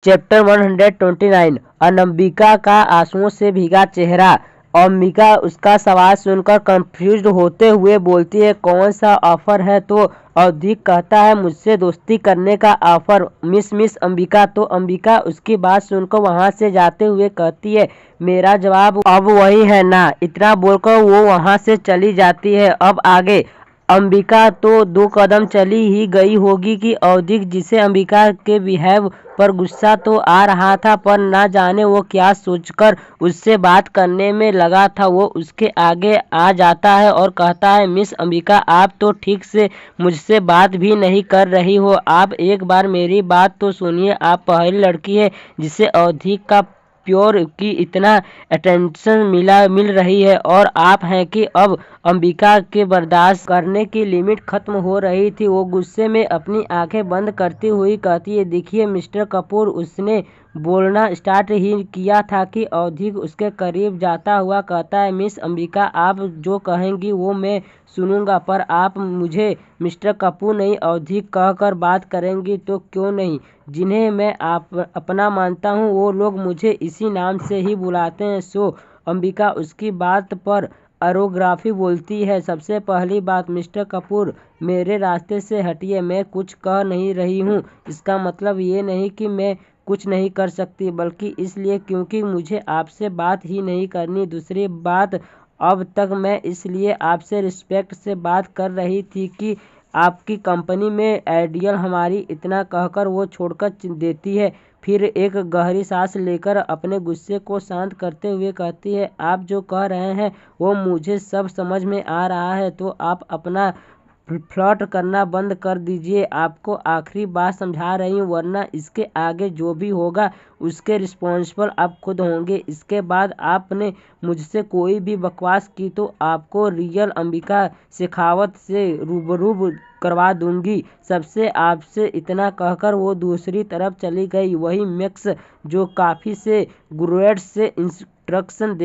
Chapter 129 अनम्बिका का आंसुओं से भीगा चेहरा। अंबिका उसका सवाल सुनकर कंफ्यूज्ड होते हुए बोलती है, कौन सा ऑफर है? तो अवधीक कहता है, मुझसे दोस्ती करने का ऑफर मिस अंबिका। तो अंबिका उसकी बात सुनकर वहां से जाते हुए कहती है, मेरा जवाब अब वही है ना। इतना बोलकर वो वहां से चली जाती है। अब आगे अंबिका तो 2 कदम चली ही गई होगी कि अवधीक, जिसे अंबिका के बिहेव पर गुस्सा तो आ रहा था पर ना जाने वो क्या सोचकर उससे बात करने में लगा था, वो उसके आगे आ जाता है और कहता है, मिस अंबिका, आप तो ठीक से मुझसे बात भी नहीं कर रही हो। आप एक बार मेरी बात तो सुनिए। आप पहली लड़की है जिसे अवधीक का प्योर की इतना अटेंशन मिल रही है और आप हैं कि अब अंबिका के बर्दाश्त करने की लिमिट खत्म हो रही थी। वो गुस्से में अपनी आंखें बंद करती हुई कहती है, देखिए मिस्टर कपूर। उसने बोलना स्टार्ट ही किया था कि अवधीक उसके करीब जाता हुआ कहता है, मिस अंबिका, आप जो कहेंगी वो मैं सुनूंगा, पर आप मुझे मिस्टर कपूर नहीं अवधीक कहकर बात करेंगी तो क्यों नहीं? जिन्हें मैं अपना मानता हूँ वो लोग मुझे इसी नाम से ही बुलाते हैं। सो अंबिका उसकी बात पर अरोग्राफी बोलती है, सबसे पहली बात मिस्टर कपूर, मेरे रास्ते से हटिए। मैं कुछ कह नहीं रही हूँ, इसका मतलब ये नहीं कि मैं कुछ नहीं कर सकती, बल्कि इसलिए क्योंकि मुझे आपसे बात ही नहीं करनी। दूसरी बात, अब तक मैं इसलिए आपसे रिस्पेक्ट से बात कर रही थी कि आपकी कंपनी में आइडियल हमारी। इतना कहकर वो छोड़कर देती है। फिर एक गहरी सांस लेकर अपने गुस्से को शांत करते हुए कहती है, आप जो कह रहे हैं वो मुझे सब समझ में आ रहा है, तो आप अपना फ्लर्ट करना बंद कर दीजिए। आपको आखिरी बात समझा रही हूँ, वरना इसके आगे जो भी होगा उसके रिस्पॉन्सिबल आप खुद होंगे। इसके बाद आपने मुझसे कोई भी बकवास की तो आपको रियल अंबिका शेखावत से रूबरू करवा दूंगी। सबसे आपसे इतना कहकर वो दूसरी तरफ चली गई। वही मैक्स, जो काफ़ी से ग्रेड से इंस्ट्रक्शन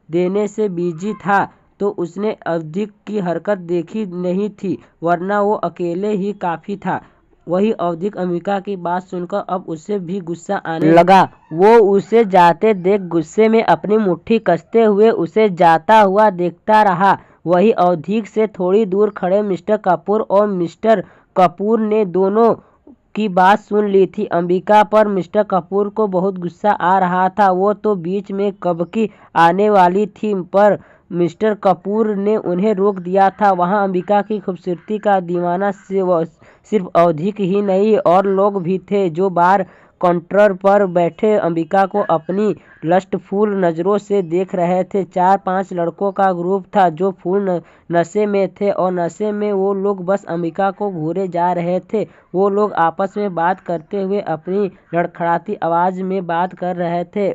देने से बिजी था, तो उसने अवधीक की हरकत देखी नहीं थी, वरना वो अकेले ही काफ़ी था। वही अवधीक अंबिका की बात सुनकर अब उसे भी गुस्सा आने लगा। वो उसे जाते देख गुस्से में अपनी मुट्ठी कसते हुए उसे जाता हुआ देखता रहा। वही अवधीक से थोड़ी दूर खड़े मिस्टर कपूर और मिस्टर कपूर ने दोनों की बात सुन ली थी। अंबिका पर मिस्टर कपूर को बहुत गुस्सा आ रहा था। वो तो बीच में कब की आने वाली थी, पर मिस्टर कपूर ने उन्हें रोक दिया था। वहाँ अंबिका की खूबसूरती का दीवाना सिर्फ अवधीक ही नहीं और लोग भी थे जो बार काउंटर पर बैठे अंबिका को अपनी लस्टफुल नज़रों से देख रहे थे। 4-5 लड़कों का ग्रुप था जो फुल नशे में थे और नशे में वो लोग बस अंबिका को घूरे जा रहे थे। वो लोग आपस में बात करते हुए अपनी लड़खड़ाती आवाज़ में बात कर रहे थे।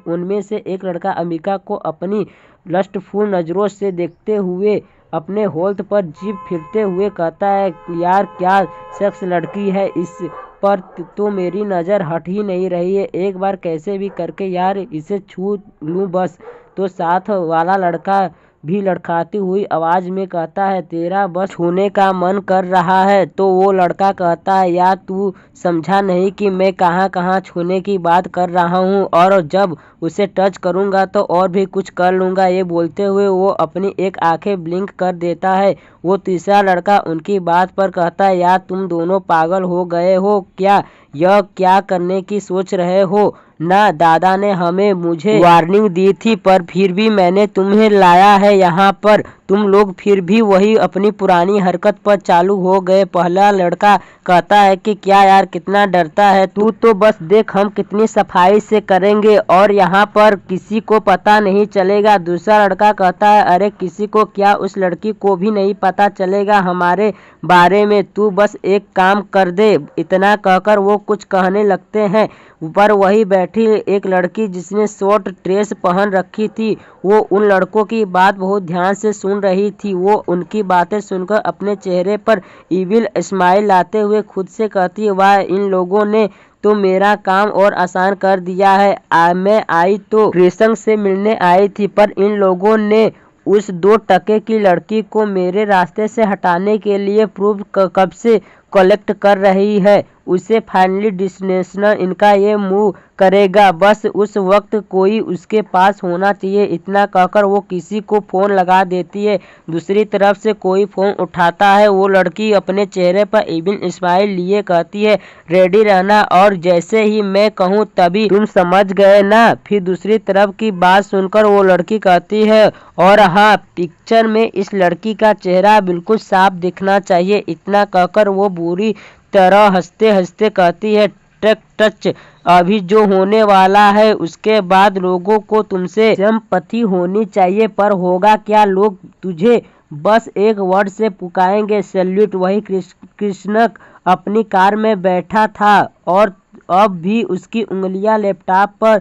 उनमें से एक लड़का अंबिका को अपनी लस्टफुल नज़रों से देखते हुए अपने होल्ड पर जीभ फिरते हुए कहता है, यार क्या सेक्स लड़की है, इस पर तो मेरी नज़र हट ही नहीं रही है। एक बार कैसे भी करके यार इसे छू लूँ बस। तो साथ वाला लड़का भी लड़खड़ाती हुई आवाज़ में कहता है, तेरा बस छूने का मन कर रहा है? तो वो लड़का कहता है, यार तू समझा नहीं कि मैं कहाँ कहाँ छूने की बात कर रहा हूँ, और जब उसे टच करूँगा तो और भी कुछ कर लूँगा। ये बोलते हुए वो अपनी एक आंखें ब्लिंक कर देता है। वो तीसरा लड़का उनकी बात पर कहता है, यार तुम दोनों पागल हो गए हो क्या? यह क्या करने की सोच रहे हो? ना दादा ने मुझे वार्निंग दी थी, पर फिर भी मैंने तुम्हें लाया है यहाँ पर। तुम लोग फिर भी वही अपनी पुरानी हरकत पर चालू हो गए। पहला लड़का कहता है कि क्या यार कितना डरता है तू, तो बस देख हम कितनी सफाई से करेंगे और यहाँ पर किसी को पता नहीं चलेगा। दूसरा लड़का कहता है, अरे किसी को क्या, उस लड़की को भी नहीं पता चलेगा हमारे बारे में, तू बस एक काम कर दे। इतना कहकर वो कुछ कहने लगते हैं, पर वही बैठी एक लड़की जिसने शॉर्ट ड्रेस पहन रखी थी, वो उन लड़कों की बात बहुत ध्यान से सुन रही थी। वो उनकी बातें सुनकर अपने चेहरे पर इविल स्माइल लाते हुए खुद से कहती है, वाह इन लोगों ने तो मेरा काम और आसान कर दिया है। मैं आई तो कृष्ण से मिलने आई थी, पर इन लोगों ने उस 2 टके की लड़की को मेरे रास्ते से हटाने के लिए प्रूफ कब से कलेक्ट कर रही है। उसे फाइनली डेस्टिनेशन इनका ये मूव करेगा, बस उस वक्त कोई उसके पास होना चाहिए। इतना कहकर वो किसी को फ़ोन लगा देती है। दूसरी तरफ से कोई फ़ोन उठाता है। वो लड़की अपने चेहरे पर इवन स्माइल लिए कहती है, रेडी रहना, और जैसे ही मैं कहूँ तभी तुम समझ गए ना। फिर दूसरी तरफ की बात सुनकर वो लड़की कहती है, और हाँ, पिक्चर में इस लड़की का चेहरा बिल्कुल साफ दिखना चाहिए। इतना कहकर वो बुरी तरह हंसते हंसते कहती है, टेक टच, अभी जो होने वाला है उसके बाद लोगों को तुमसे सिंपैथी होनी चाहिए, पर होगा क्या, लोग तुझे बस एक वर्ड से पुकारेंगे, सैल्यूट। वही कृष्णक अपनी कार में बैठा था और अब भी उसकी उंगलियां लैपटॉप पर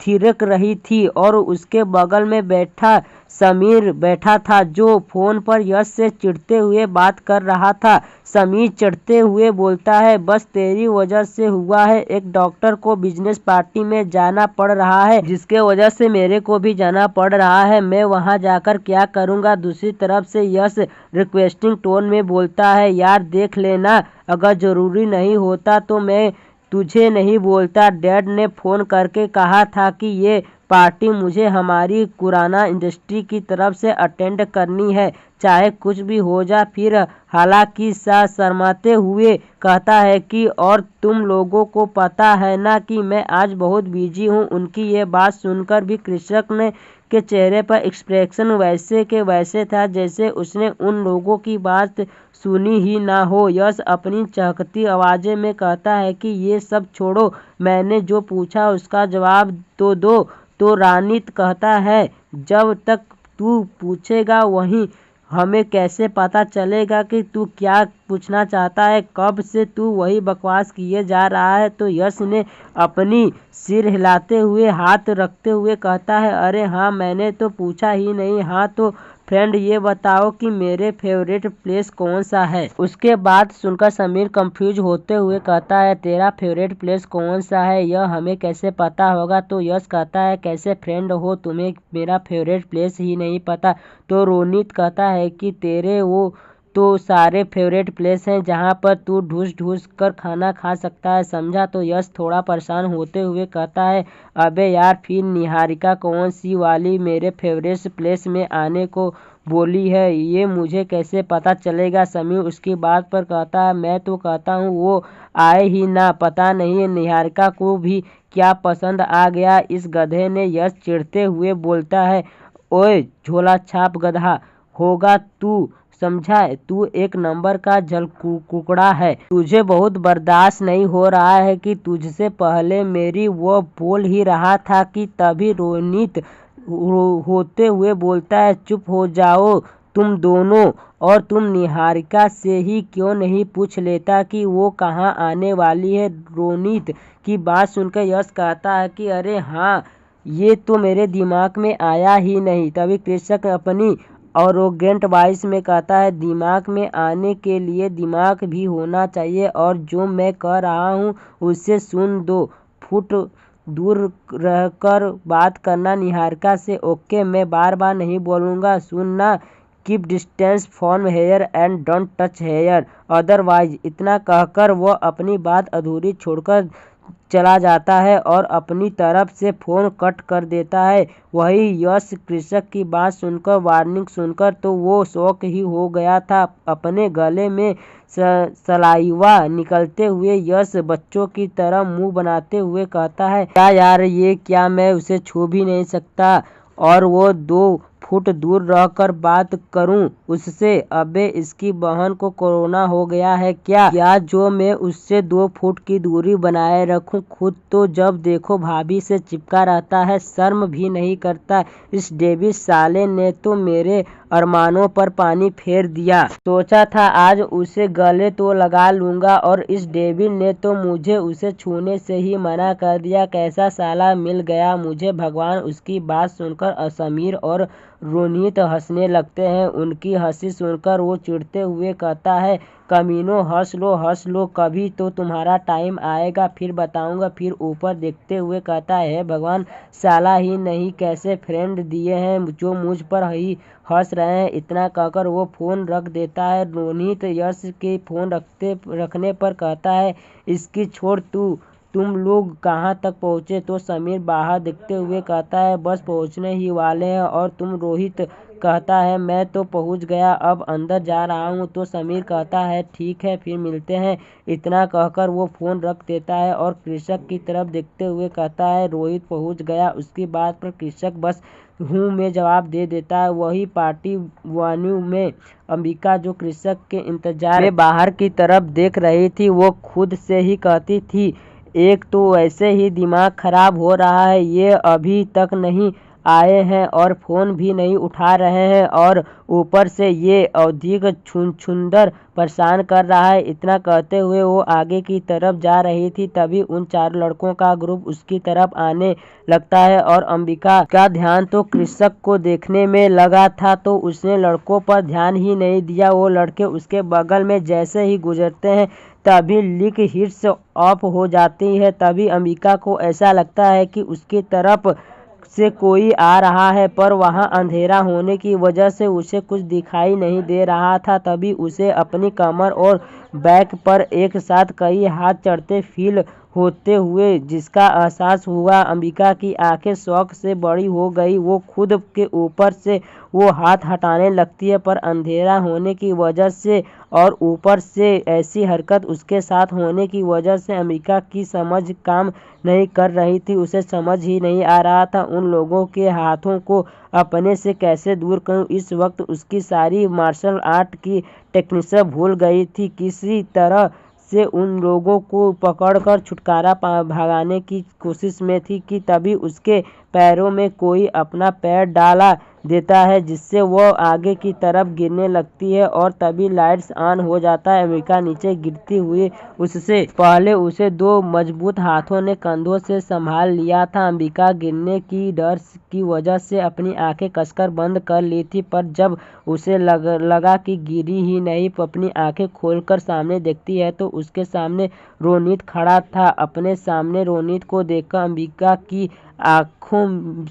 थिरक रही थी, और उसके बगल में बैठा समीर बैठा था, जो फोन पर यश से चिढ़ते हुए बात कर रहा था। समीर चिढ़ते हुए बोलता है, बस तेरी वजह से हुआ है। एक डॉक्टर को बिजनेस पार्टी में जाना पड़ रहा है, जिसके वजह से मेरे को भी जाना पड़ रहा है। मैं वहां जाकर क्या करूंगा। दूसरी तरफ से यश रिक्वेस्टिंग टोन में बोलता है, यार देख लेना, अगर जरूरी नहीं होता तो मैं तुझे नहीं बोलता। डैड ने फ़ोन करके कहा था कि ये पार्टी मुझे हमारी कुराना इंडस्ट्री की तरफ से अटेंड करनी है, चाहे कुछ भी हो जाए। फिर हालांकि शर्माते हुए कहता है कि और तुम लोगों को पता है ना कि मैं आज बहुत बिजी हूँ। उनकी ये बात सुनकर भी कृषक ने के चेहरे पर एक्सप्रेशन वैसे के वैसे था जैसे उसने उन लोगों की बात सुनी ही ना हो। यश अपनी चहकती आवाज़ में कहता है कि ये सब छोड़ो, मैंने जो पूछा उसका जवाब तो दो। तो रानीत कहता है, जब तक तू पूछेगा वहीं हमें कैसे पता चलेगा कि तू क्या पूछना चाहता है, कब से तू वही बकवास किए जा रहा है। तो यश ने अपनी सिर हिलाते हुए हाथ रखते हुए कहता है, अरे हाँ, मैंने तो पूछा ही नहीं। हाँ तो फ्रेंड, ये बताओ कि मेरे फेवरेट प्लेस कौन सा है। उसके बाद सुनकर समीर कंफ्यूज होते हुए कहता है, तेरा फेवरेट प्लेस कौन सा है, यह हमें कैसे पता होगा। तो यश कहता है, कैसे फ्रेंड हो, तुम्हें मेरा फेवरेट प्लेस ही नहीं पता। तो रोनित कहता है कि तेरे वो तो सारे फेवरेट प्लेस हैं जहाँ पर तू ढूंढ ढूंढ कर खाना खा सकता है, समझा। तो यश थोड़ा परेशान होते हुए कहता है, अबे यार, फिर निहारिका कौन सी वाली मेरे फेवरेट प्लेस में आने को बोली है, ये मुझे कैसे पता चलेगा। समीर उसकी बात पर कहता है, मैं तो कहता हूँ वो आए ही ना, पता नहीं निहारिका को भी क्या पसंद आ गया इस गधे ने। यश चिढ़ते हुए बोलता है, ओए झोला छाप गधा होगा तू, समझा, तू एक नंबर का जल कुकड़ा है। तुझे बहुत बर्दाश्त नहीं हो रहा है कि तुझसे पहले मेरी वो बोल ही रहा था कि तभी रोनित होते हुए बोलता है, चुप हो जाओ तुम दोनों, और तुम निहारिका से ही क्यों नहीं पूछ लेता कि वो कहाँ आने वाली है। रोनित की बात सुनकर यश कहता है कि अरे हाँ, ये तो मेरे दिमाग में आया ही नहीं। तभी कृषक अपनी एरोगेंट वॉइस में कहता है, दिमाग में आने के लिए दिमाग भी होना चाहिए, और जो मैं कह रहा हूँ उसे सुन 2 फुट दूर रहकर बात करना निहारिका से। ओके, मैं बार बार नहीं बोलूँगा, सुनना, keep distance from here and don't touch here otherwise. इतना कहकर वह अपनी बात अधूरी छोड़कर चला जाता है और अपनी तरफ से फ़ोन कट कर देता है। वही यश कृषक की बात सुनकर, वार्निंग सुनकर तो वो शॉक ही हो गया था। अपने गले में सलाइवा निकलते हुए यश बच्चों की तरह मुंह बनाते हुए कहता है, क्या यार, ये क्या, मैं उसे छू भी नहीं सकता और वो 2 फुट दूर रहकर बात करूं उससे। अबे इसकी बहन को कोरोना हो गया है क्या, या जो मैं उससे 2 फुट की दूरी बनाए रखूं। खुद तो जब देखो भाभी से चिपका रहता है, शर्म भी नहीं करता। इस डेविस साले ने तो मेरे अरमानों पर पानी फेर दिया। सोचा था आज उसे गले तो लगा लूंगा, और इस डेविल ने तो मुझे उसे छूने से ही मना कर दिया। कैसा साला मिल गया मुझे भगवान। उसकी बात सुनकर समीर और रोनित हंसने लगते हैं। उनकी हंसी सुनकर वो चिढ़ते हुए कहता है, कमीनों हंस लो, कभी तो तुम्हारा टाइम आएगा, फिर बताऊंगा। फिर ऊपर देखते हुए कहता है, भगवान, साला ही नहीं कैसे फ्रेंड दिए हैं जो मुझ पर ही हंस रहे हैं। इतना कहकर वो फ़ोन रख देता है। रोनित यश के फ़ोन रखने पर कहता है, इसकी छोड़ तुम लोग कहाँ तक पहुँचे? तो समीर बाहर देखते हुए कहता है, बस पहुँचने ही वाले हैं। और तुम? रोहित कहता है, मैं तो पहुँच गया, अब अंदर जा रहा हूँ। तो समीर कहता है, ठीक है, फिर मिलते हैं। इतना कहकर वो फ़ोन रख देता है और कृषक की तरफ देखते हुए कहता है, रोहित पहुँच गया। उसकी बात पर कृषक बस हूँ में जवाब दे देता है। वही पार्टी वेन्यू में अंबिका, जो कृषक के इंतजार में बाहर की तरफ देख रही थी, वो खुद से ही कहती थी, एक तो ऐसे ही दिमाग खराब हो रहा है, ये अभी तक नहीं आए हैं और फ़ोन भी नहीं उठा रहे हैं, और ऊपर से ये औधिक छुछुंदर परेशान कर रहा है। इतना कहते हुए वो आगे की तरफ जा रही थी, तभी उन 4 लड़कों का ग्रुप उसकी तरफ आने लगता है और अंबिका का ध्यान तो कृषक को देखने में लगा था, तो उसने लड़कों पर ध्यान ही नहीं दिया। वो लड़के उसके बगल में जैसे ही गुजरते हैं, तभी लिक हिट्स ऑफ हो जाती है। तभी अंबिका को ऐसा लगता है कि उसकी तरफ से कोई आ रहा है, पर वहाँ अंधेरा होने की वजह से उसे कुछ दिखाई नहीं दे रहा था। तभी उसे अपनी कमर और बैक पर एक साथ कई हाथ चढ़ते फील होते हुए जिसका एहसास हुआ। अंबिका की आंखें शौक से बड़ी हो गई। वो खुद के ऊपर से वो हाथ हटाने लगती है, पर अंधेरा होने की वजह से और ऊपर से ऐसी हरकत उसके साथ होने की वजह से अंबिका की समझ काम नहीं कर रही थी। उसे समझ ही नहीं आ रहा था उन लोगों के हाथों को अपने से कैसे दूर करूं। इस वक्त उसकी सारी मार्शल आर्ट की टेक्निक्स भूल गई थी। किसी तरह से उन लोगों को पकड़कर छुटकारा भगाने की कोशिश में थी कि तभी उसके पैरों में कोई अपना पैर डाला देता है, जिससे वो आगे की तरफ गिरने लगती है और तभी लाइट्स ऑन हो जाता है। अंबिका नीचे गिरती हुई उससे पहले उसे 2 मजबूत हाथों ने कंधों से संभाल लिया था। अंबिका गिरने की डर की वजह से अपनी आंखें कसकर बंद कर ली थी, पर जब उसे लगा कि गिरी ही नहीं, अपनी आंखें खोलकर सामने देखती है तो उसके सामने रोनित खड़ा था। अपने सामने रोनित को देखकर अंबिका की आंखों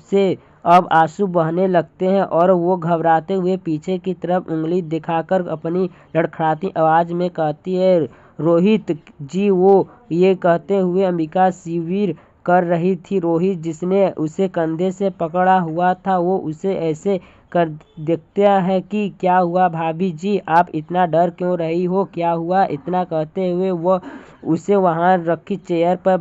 से अब आंसू बहने लगते हैं और वो घबराते हुए पीछे की तरफ उंगली दिखाकर अपनी लड़खड़ाती आवाज में कहती है, रोहित जी। वो ये कहते हुए अंबिका शिविर कर रही थी। रोहित, जिसने उसे कंधे से पकड़ा हुआ था, वो उसे ऐसे कर देखता है कि क्या हुआ भाभी जी, आप इतना डर क्यों रही हो, क्या हुआ? इतना कहते हुए वह उसे वहां रखी चेयर पर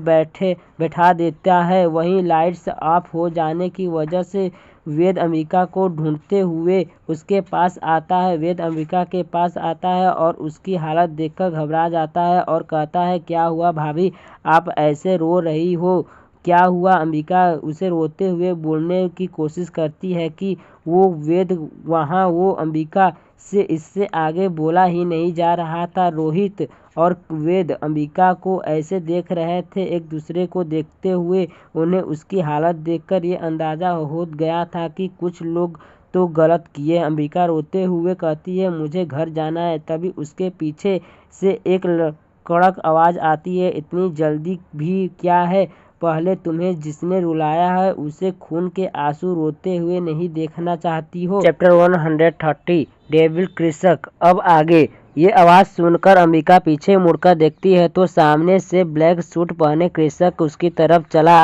बैठा देता है। वहीं लाइट्स ऑफ हो जाने की वजह से वेद अंबिका को ढूंढते हुए उसके पास आता है। वेद अंबिका के पास आता है और उसकी हालत देखकर घबरा जाता है और कहता है, क्या हुआ भाभी, आप ऐसे रो रही हो, क्या हुआ? अंबिका उसे रोते हुए बोलने की कोशिश करती है कि वो वेद वहाँ वो अंबिका से इससे आगे बोला ही नहीं जा रहा था। रोहित और वेद अंबिका को ऐसे देख रहे थे, एक दूसरे को देखते हुए। उन्हें उसकी हालत देखकर ये अंदाजा हो गया था कि कुछ लोग तो गलत किए। अंबिका रोते हुए कहती है, मुझे घर जाना है। तभी उसके पीछे से एक कड़क आवाज आती है, इतनी जल्दी भी क्या है? पहले तुम्हें जिसने रुलाया है उसे खून के आंसू रोते हुए नहीं देखना चाहती हो? चैप्टर 130 डेविल कृषक। अब आगे। ये आवाज़ सुनकर अंबिका पीछे मुड़कर देखती है तो सामने से ब्लैक सूट पहने कृषक उसकी तरफ चला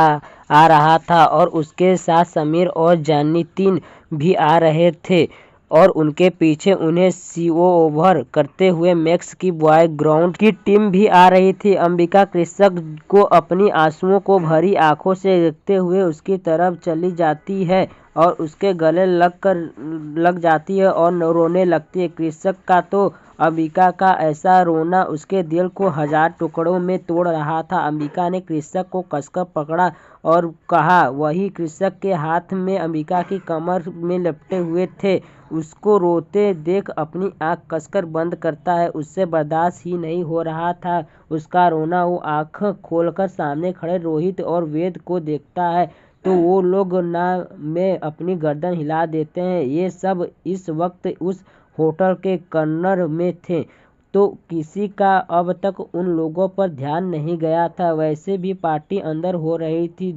आ रहा था और उसके साथ समीर और जानी 3 भी आ रहे थे और उनके पीछे उन्हें ओवर करते हुए मैक्स की बॉय ग्राउंड की टीम भी आ रही थी। अंबिका कृषक को अपनी आंसुओं को भरी आंखों से देखते हुए उसकी तरफ चली जाती है और उसके गले लग जाती है और रोने लगती है। कृषक का तो अंबिका का ऐसा रोना उसके दिल को 1000 टुकड़ों में तोड़ रहा था। अंबिका ने कृषक को कसकर पकड़ा और कहा, वही कृषक के हाथ में अंबिका की कमर में लपटे हुए थे। उसको रोते देख अपनी आंख कसकर बंद करता है। उससे बर्दाश्त ही नहीं हो रहा था उसका रोना। वो आंख खोलकर सामने खड़े रोहित और वेद को देखता है तो वो लोग ना में अपनी गर्दन हिला देते हैं। ये सब इस वक्त उस होटल के कॉर्नर में थे। तो किसी का अब तक उन लोगों पर ध्यान नहीं गया था। वैसे भी पार्टी अंदर हो रही थी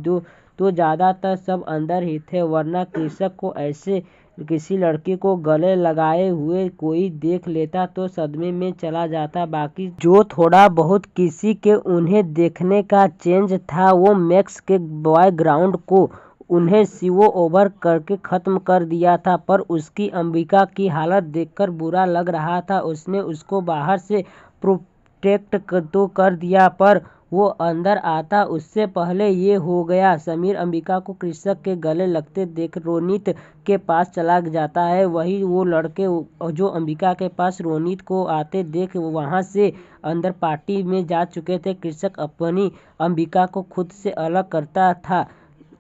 तो ज़्यादातर सब अंदर ही थे, वरना कृषक को ऐसे किसी लड़की को गले लगाए हुए कोई देख लेता तो सदमे में चला जाता। बाकी जो थोड़ा बहुत किसी के उन्हें देखने का चेंज था वो मैक्स के बैकग्राउंड को उन्हें सीओ ओवर करके ख़त्म कर दिया था। पर उसकी अंबिका की हालत देखकर बुरा लग रहा था। उसने उसको बाहर से प्रोटेक्ट तो कर दिया, पर वो अंदर आता उससे पहले ये हो गया। समीर अंबिका को कृषक के गले लगते देख रोनित के पास चला जाता है। वही वो लड़के जो अंबिका के पास रोनित को आते देख वहाँ से अंदर पार्टी में जा चुके थे। कृषक अपनी अंबिका को खुद से अलग करता था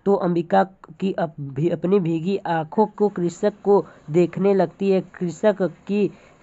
तो अंबिका की अपनी भीगी आंखों को कृषक को देखने लगती है।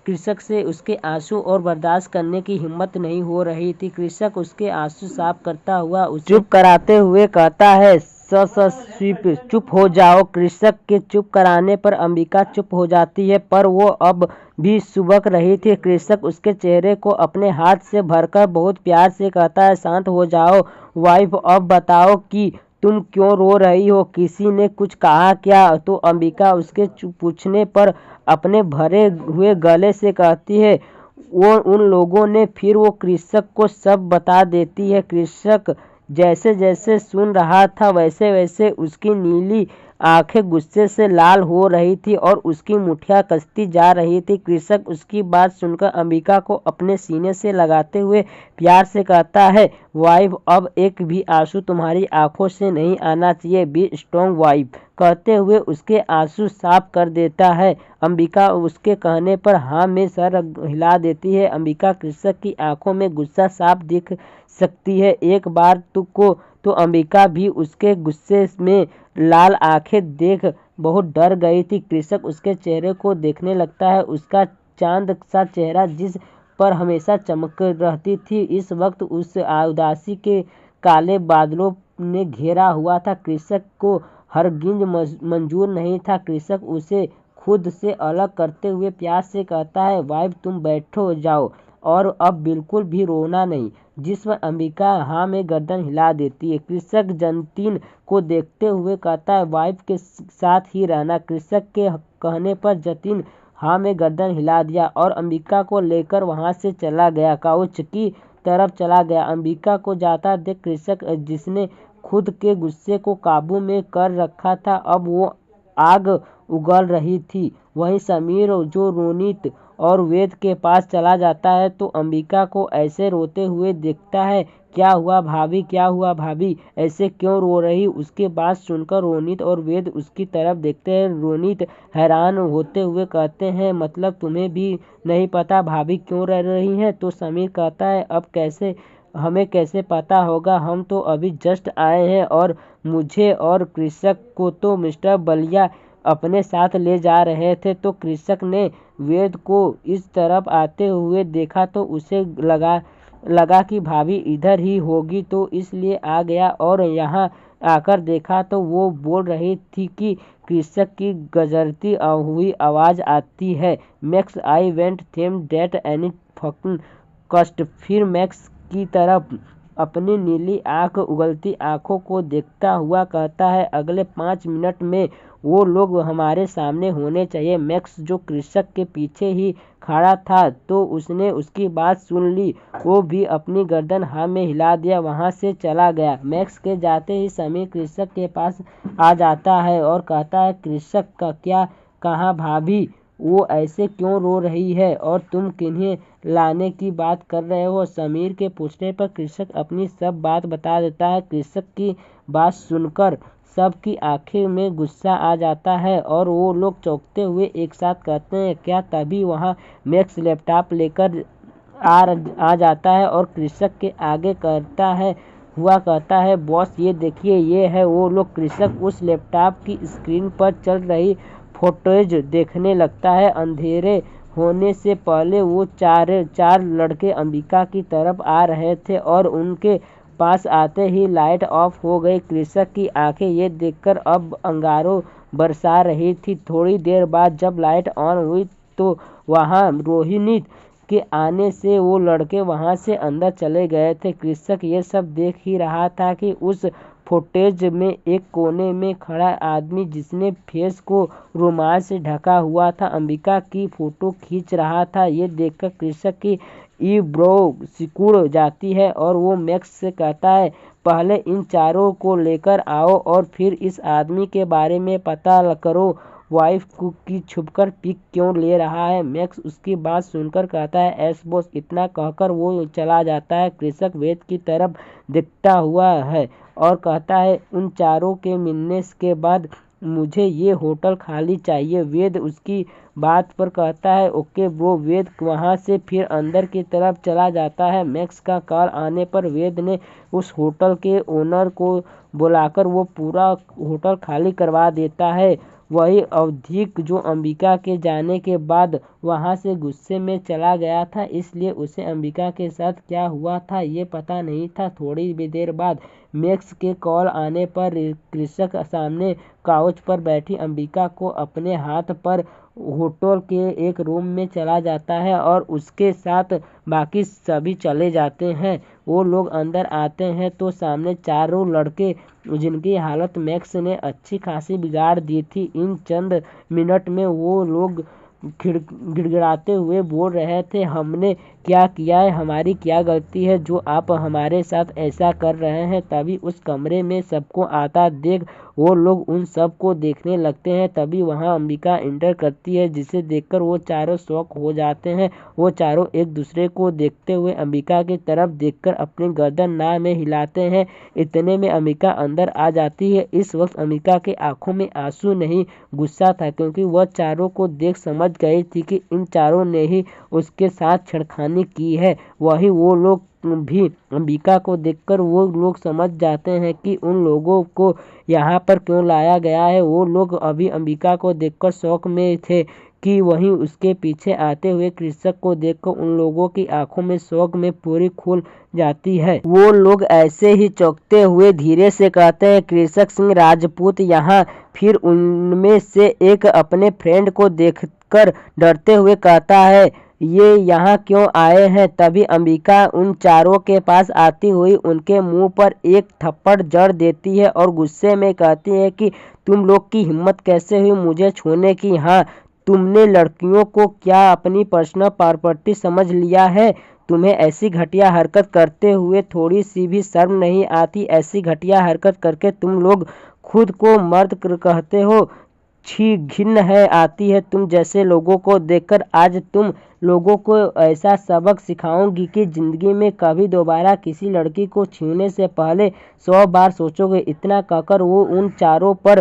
कृषक से उसके आंसू और बर्दाश्त करने की हिम्मत नहीं हो रही थी। कृषक उसके आंसू साफ करता हुआ उसे चुप कराते हुए कहता है, स्वीप चुप हो जाओ। कृषक के चुप कराने पर अंबिका चुप हो जाती है, पर वो अब भी सुबक रही थी। कृषक उसके चेहरे को अपने हाथ से भरकर बहुत प्यार से कहता है, शांत हो जाओ वाइफ, अब बताओ कि तुम क्यों रो रही हो? किसी ने कुछ कहा क्या? तो अंबिका उसके पूछने पर अपने भरे हुए गले से कहती है वो उन लोगों ने। फिर वो कृषक को सब बता देती है। कृषक जैसे जैसे सुन रहा था वैसे वैसे उसकी नीली आंखें गुस्से से लाल हो रही थी और उसकी मुठ्ठियां कसती जा रही थी। कृषक उसकी बात सुनकर अंबिका को अपने सीने से लगाते हुए प्यार से कहता है, वाइफ, अब एक भी आंसू तुम्हारी आंखों से नहीं आना चाहिए। बी स्ट्रॉन्ग वाइफ, कहते हुए उसके आंसू साफ कर देता है। अंबिका उसके कहने पर हाँ में सर हिला देती है। अंबिका कृषक की आंखों में गुस्सा साफ दिख सकती है। एक बार तो अंबिका भी उसके गुस्से में लाल आंखें देख बहुत डर गई थी। कृषक उसके चेहरे को देखने लगता है। उसका चांद सा चेहरा जिस पर हमेशा चमक रहती थी, इस वक्त उस उदासी के काले बादलों ने घेरा हुआ था। कृषक को हरगिज मंजूर नहीं था। कृषक उसे खुद से अलग करते हुए प्यार से कहता है, वाइफ, तुम बैठो जाओ और अब बिल्कुल भी रोना नहीं। जिस पर अंबिका हाँ में गर्दन हिला देती है। कृषक जतिन को देखते हुए कहता है, वाइफ के साथ ही रहना। कृषक के कहने पर जतिन हाँ में गर्दन हिला दिया और अंबिका को लेकर वहां से चला गया, काउच की तरफ चला गया। अंबिका को जाता देख कृषक, जिसने खुद के गुस्से को काबू में कर रखा था, अब वो आग उगल रही थी। वहीं समीर जो रोनित और वेद के पास चला जाता है तो अंबिका को ऐसे रोते हुए देखता है। क्या हुआ भाभी, क्या हुआ भाभी, ऐसे क्यों रो रही? उसके बात सुनकर रोनित और वेद उसकी तरफ देखते हैं। रोनित हैरान होते हुए कहते हैं, मतलब तुम्हें भी नहीं पता भाभी क्यों रो रही हैं? तो समीर कहता है, अब कैसे हमें कैसे पता होगा, हम तो अभी जस्ट आए हैं और मुझे और कृषक को तो मिस्टर बलिया अपने साथ ले जा रहे थे। तो कृषक ने वेद को इस तरफ आते हुए देखा तो उसे लगा कि भाभी इधर ही होगी, तो इसलिए आ गया और यहाँ आकर देखा तो वो बोल रही थी कि कृषक की गजरती हुई आवाज़ आती है, Max I went them date any fucking cost. फिर मैक्स की तरफ अपनी नीली उगलती आंखों को देखता हुआ कहता है, अगले 5 मिनट में वो लोग हमारे सामने होने चाहिए। मैक्स जो कृषक के पीछे ही खड़ा था तो उसने उसकी बात सुन ली। वो भी अपनी गर्दन हाँ में हिला दिया, वहाँ से चला गया। मैक्स के जाते ही समीर कृषक के पास आ जाता है और कहता है, कृषक का क्या कहा भाभी, वो ऐसे क्यों रो रही है और तुम किन्हें लाने की बात कर रहे हो? समीर के पूछने पर कृषक अपनी सब बात बता देता है। कृषक की बात सुनकर सबकी आंखें में गुस्सा आ जाता है और वो लोग चौंकते हुए एक साथ कहते हैं, क्या? तभी वहाँ मैक्स लैपटॉप लेकर आ जाता है और कृषक के आगे कहता है, बॉस ये देखिए, ये है वो लोग। कृषक उस लैपटॉप की स्क्रीन पर चल रही फोटोज देखने लगता है। अंधेरे होने से पहले वो चार लड़के अंबिका की तरफ आ रहे थे और उनके पास आते ही लाइट ऑफ हो गई। कृषक की आंखें ये देखकर अब अंगारों बरसा रही थी। थोड़ी देर बाद जब लाइट ऑन हुई तो वहाँ रोहिणी के आने से वो लड़के वहां से अंदर चले गए थे। कृषक ये सब देख ही रहा था कि उस फुटेज में एक कोने में खड़ा आदमी जिसने फेस को रुमाल से ढका हुआ था अंबिका की फोटो खींच रहा था। ये देखकर कृषक की ईब्रो सिकुड़ जाती है और वो मैक्स से कहता है, पहले इन चारों को लेकर आओ और फिर इस आदमी के बारे में पता करो। वाइफ की छुपकर पिक क्यों ले रहा है? मैक्स उसकी बात सुनकर कहता है, एस बॉस। इतना कहकर वो चला जाता है। कृषक वेद की तरफ देखता हुआ है और कहता है, उन चारों के मिलने के बाद मुझे ये होटल खाली चाहिए। वेद उसकी बात पर कहता है, ओके ब्रो। वेद वहां से फिर अंदर की तरफ चला जाता है। मैक्स का कॉल आने पर वेद ने उस होटल के ओनर को बुलाकर वो पूरा होटल खाली करवा देता है। वही अवधीक जो अंबिका के जाने के बाद वहां से गुस्से में चला गया था, इसलिए उसे अंबिका के साथ क्या हुआ था ये पता नहीं था। थोड़ी देर बाद मैक्स के कॉल आने पर कृषक सामने काउच पर बैठी अंबिका को अपने हाथ पर होटल के एक रूम में चला जाता है और उसके साथ बाकी सभी चले जाते हैं। वो लोग अंदर आते हैं तो सामने चारों लड़के जिनकी हालत मैक्स ने अच्छी खासी बिगाड़ दी थी। इन चंद मिनट में वो लोग गिड़गिड़ाते हुए बोल रहे थे, हमने क्या किया है? हमारी क्या गलती है जो आप हमारे साथ ऐसा कर रहे हैं? तभी उस कमरे में सबको आता देख वो लोग उन सब को देखने लगते हैं। तभी वहां अंबिका एंटर करती है जिसे देखकर वो चारों शॉक हो जाते हैं। वो चारों एक दूसरे को देखते हुए अंबिका की तरफ देखकर अपनी गर्दन ना में हिलाते हैं। इतने में अंबिका अंदर आ जाती है। इस वक्त अंबिका की आंखों में आंसू नहीं गुस्सा था, क्योंकि वह चारों को देख समझ गई थी कि इन चारों ने ही उसके साथ छेड़खानी की है। वही वो लोग भी अंबिका को देखकर वो लोग समझ जाते हैं कि उन लोगों को यहाँ पर क्यों लाया गया है। वो लोग अभी अंबिका को देखकर शौक में थे कि वहीं उसके पीछे आते हुए कृषक को देखकर उन लोगों की आंखों में शौक में पूरी खुल जाती है। वो लोग ऐसे ही चौंकते हुए धीरे से कहते हैं, कृषक सिंह राजपूत यहाँ। फिर उनमें से एक अपने फ्रेंड को देखकर डरते हुए कहता है, ये यहाँ क्यों आए हैं? तभी अंबिका उन चारों के पास आती हुई उनके मुंह पर एक थप्पड़ जड़ देती है और गुस्से में कहती है कि तुम लोग की हिम्मत कैसे हुई मुझे छूने की? हाँ, तुमने लड़कियों को क्या अपनी पर्सनल प्रॉपर्टी समझ लिया है? तुम्हें ऐसी घटिया हरकत करते हुए थोड़ी सी भी शर्म नहीं आती? ऐसी घटिया हरकत करके तुम लोग खुद को मर्द कहते हो? छी, घिन है आती है तुम जैसे लोगों को देखकर। आज तुम लोगों को ऐसा सबक सिखाऊंगी कि जिंदगी में कभी दोबारा किसी लड़की को छूने से पहले 100 बार सोचोगे। इतना कहकर वो उन चारों पर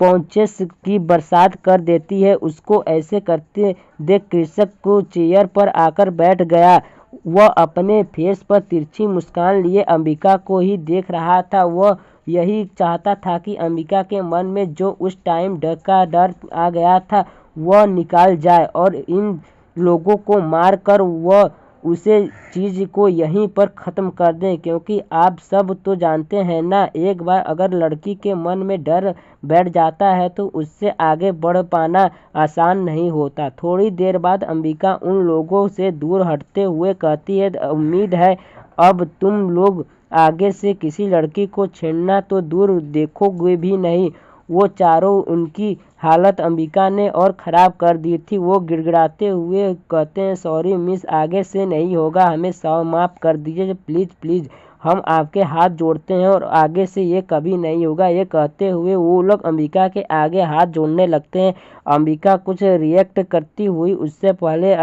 पंचेस की बरसात कर देती है। उसको ऐसे करते देख कृषक को चेयर पर आकर बैठ गया। वह अपने फेस पर तिरछी मुस्कान लिए अंबिका को ही देख रहा था। वह यही चाहता था कि अंबिका के मन में जो उस टाइम डर का डर आ गया था वह निकाल जाए और इन लोगों को मार कर वह उसे चीज को यहीं पर ख़त्म कर दें। क्योंकि आप सब तो जानते हैं ना, एक बार अगर लड़की के मन में डर बैठ जाता है तो उससे आगे बढ़ पाना आसान नहीं होता। थोड़ी देर बाद अंबिका उन लोगों से दूर हटते हुए कहती है, उम्मीद है अब तुम लोग आगे से किसी लड़की को छेड़ना तो दूर देखोगे भी नहीं। वो चारों उनकी हालत अंबिका ने और ख़राब कर दी थी। वो गिड़गिड़ाते हुए कहते हैं, सॉरी मिस, आगे से नहीं होगा, हमें माफ़ कर दीजिए प्लीज़ प्लीज़, हम आपके हाथ जोड़ते हैं और आगे से ये कभी नहीं होगा। ये कहते हुए वो लोग अंबिका के आगे हाथ जोड़ने लगते हैं। अंबिका कुछ रिएक्ट करती हुई उससे पहले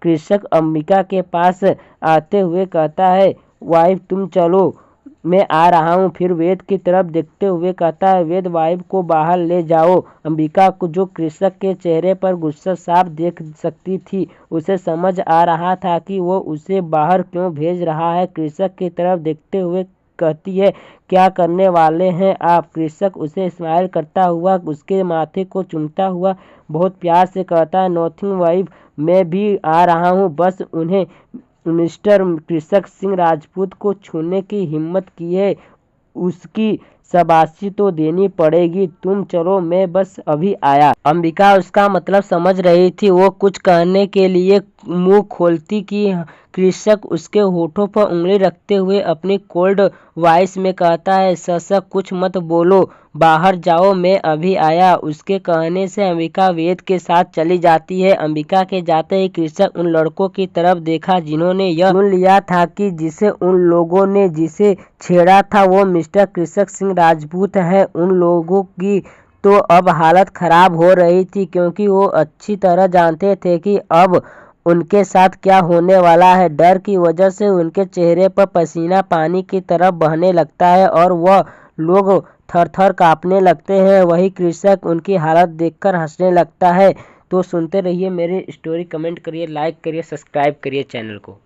कृषक अंबिका के पास आते हुए कहता है, वाइफ तुम चलो, मैं आ रहा हूँ। फिर वेद की तरफ देखते हुए कहता है, वेद वाइफ को बाहर ले जाओ। अंबिका को जो कृषक के चेहरे पर गुस्सा साफ देख सकती थी, उसे समझ आ रहा था कि वो उसे बाहर क्यों भेज रहा है। कृषक की तरफ देखते हुए कहती है, क्या करने वाले हैं आप? कृषक उसे स्माइल करता हुआ उसके माथे को चूमता हुआ बहुत प्यार से कहता है, नथिंग वाइफ, मैं भी आ रहा हूँ। बस उन्हें मिस्टर कृषक सिंह राजपूत को छूने की हिम्मत की है, उसकी शाबाशी तो देनी पड़ेगी, तुम चलो मैं बस अभी आया। अंबिका उसका मतलब समझ रही थी। वो कुछ कहने के लिए मुंह खोलती कि कृषक उसके होठों पर उंगली रखते हुए अपनी कोल्ड वॉइस में कहता है, ससक कुछ मत बोलो, बाहर जाओ मैं अभी आया। उसके कहने से अंबिका वेद के साथ चली जाती है। अंबिका के जाते ही कृषक उन लड़कों की तरफ देखा जिन्होंने यह सुन लिया था कि जिसे उन लोगों ने जिसे छेड़ा था वो मिस्टर कृषक सिंह राजपूत है। उन लोगों की तो अब हालत खराब हो रही थी, क्योंकि वो अच्छी तरह जानते थे कि अब उनके साथ क्या होने वाला है। डर की वजह से उनके चेहरे पर पसीना पानी की तरह बहने लगता है और वह लोग थर-थर कांपने लगते हैं। वही कृषक उनकी हालत देखकर हंसने लगता है। तो सुनते रहिए मेरी स्टोरी, कमेंट करिए, लाइक करिए, सब्सक्राइब करिए चैनल को।